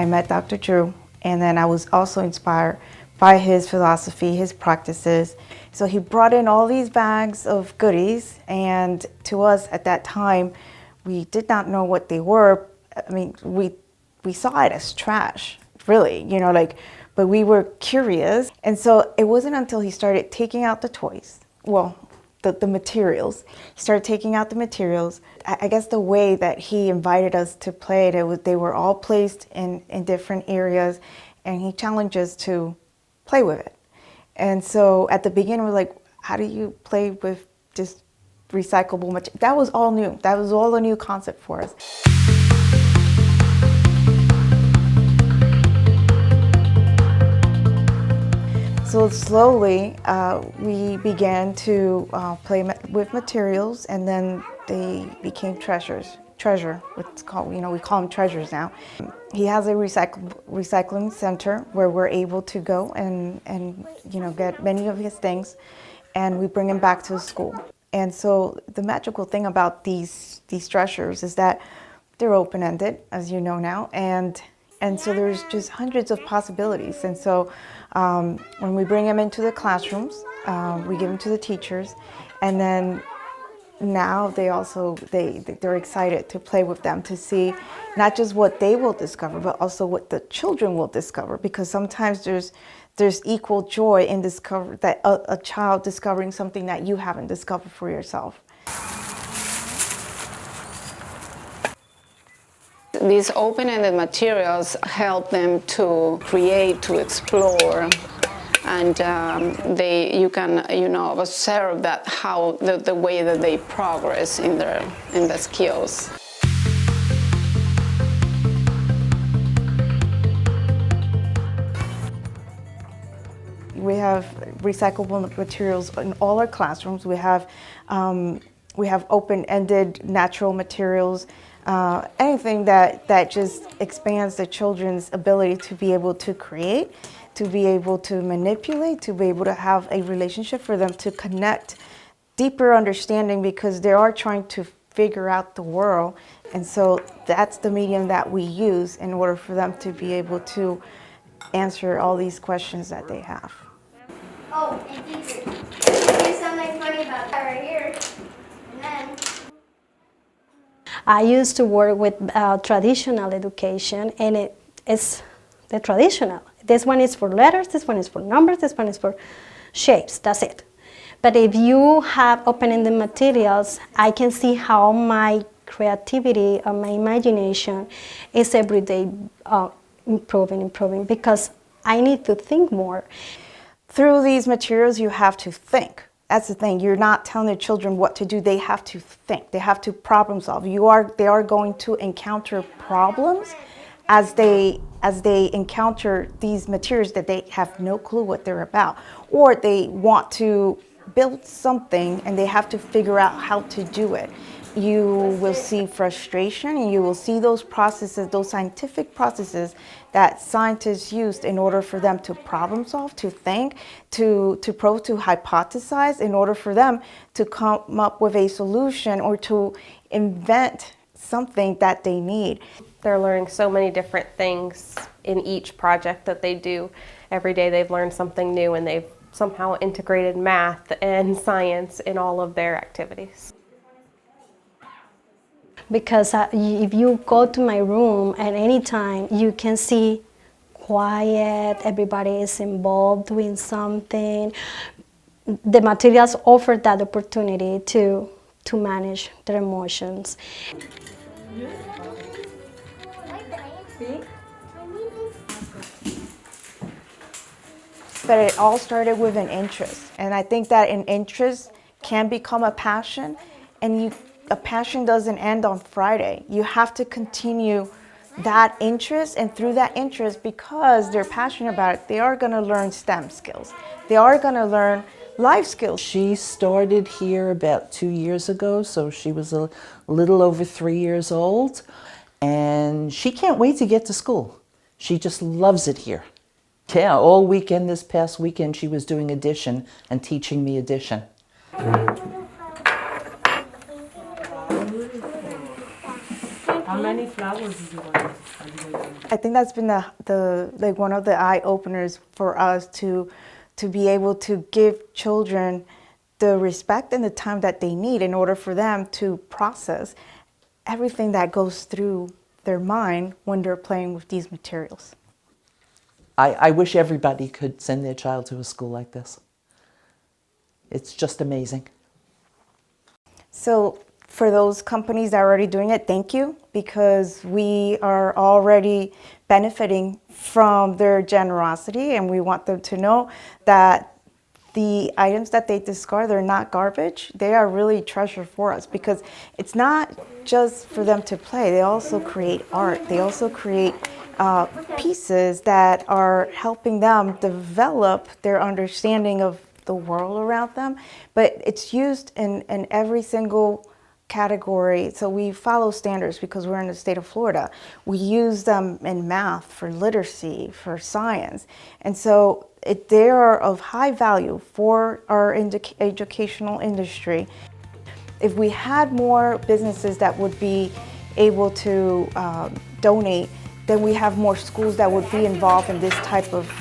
I met Dr. Drew, and then I was also inspired by his philosophy, his practices. So he brought in all these bags of goodies, and to us at that time, we did not know what they were. I mean, we saw it as trash, really, but we were curious. And so it wasn't until he started taking out the toys, the materials. He started taking out the materials. I guess the way that he invited us to play it, they were all placed in different areas, and he challenged us to play with it. And so at the beginning, we're like, how do you play with just recyclable material? That was all new. That was all a new concept for us. So slowly, we began to play with materials, and then they became treasure, what's called, we call them treasures now. He has a recycling center where we're able to go and get many of his things, and we bring him back to the school. And so the magical thing about these treasures is that they're open-ended, as you know now, and so there's just hundreds of possibilities. And so when we bring them into the classrooms, we give them to the teachers, and then now they're excited to play with them, to see not just what they will discover, but also what the children will discover, because sometimes there's equal joy in a child discovering something that you haven't discovered for yourself. These open-ended materials help them to create, to explore, and you can observe that how the way that they progress in the skills. We have recyclable materials in all our classrooms. We have open-ended natural materials. Anything that just expands the children's ability to be able to create, to be able to manipulate, to be able to have a relationship, for them to connect, deeper understanding, because they are trying to figure out the world. And so that's the medium that we use in order for them to be able to answer all these questions that they have. Oh, and teacher, here's something funny about that right here. And then I used to work with traditional education, and it's the traditional. This one is for letters, this one is for numbers, this one is for shapes, that's it. But if you have open-ended materials, I can see how my creativity and my imagination is every day improving, because I need to think more. Through these materials, you have to think. That's the thing. You're not telling the children what to do. They have to think. They have to problem solve. They are going to encounter problems as they encounter these materials that they have no clue what they're about, or they want to build something and they have to figure out how to do it. You will see frustration, and you will see those processes, those scientific processes that scientists used in order for them to problem solve, to think, to hypothesize, in order for them to come up with a solution or to invent something that they need. They're learning so many different things in each project that they do. Every day they've learned something new, and they've somehow integrated math and science in all of their activities. Because if you go to my room at any time, you can see quiet, everybody is involved doing something. The materials offer that opportunity to manage their emotions. But it all started with an interest, and I think that an interest can become a passion, and a passion doesn't end on Friday. You have to continue that interest, and through that interest, because they're passionate about it, they are going to learn STEM skills. They are going to learn life skills. She started here about 2 years ago, so she was a little over 3 years old, and she can't wait to get to school. She just loves it here. Yeah, all weekend, this past weekend, she was doing addition and teaching me addition. How many flowers do you want? I think that's been the like one of the eye openers for us to be able to give children the respect and the time that they need in order for them to process everything that goes through their mind when they're playing with these materials. I wish everybody could send their child to a school like this. It's just amazing. So for those companies that are already doing it, thank you, because we are already benefiting from their generosity, and we want them to know that the items that they discard, they're not garbage. They are really treasure for us, because it's not just for them to play. They also create art. They also create pieces that are helping them develop their understanding of the world around them. But it's used in every single category. So we follow standards because we're in the state of Florida. We use them in math, for literacy, for science. And so they are of high value for our educational industry. If we had more businesses that would be able to donate, then we have more schools that would be involved in this type of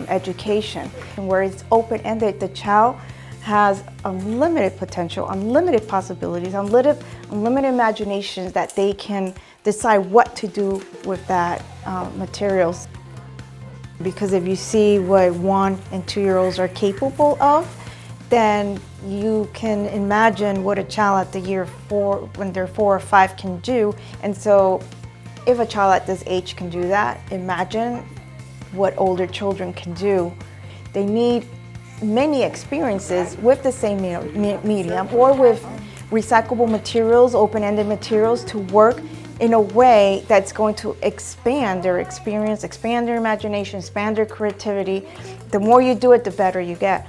education, and where it's open-ended. The child has unlimited potential, unlimited possibilities, unlimited imaginations, that they can decide what to do with that materials. Because if you see what 1- and 2-year-olds are capable of, then you can imagine what a child at the year 4, when they're 4 or 5, can do. And so if a child at this age can do that, imagine what older children can do. They need many experiences with the same medium, or with recyclable materials, open-ended materials, to work in a way that's going to expand their experience, expand their imagination, expand their creativity. The more you do it, the better you get.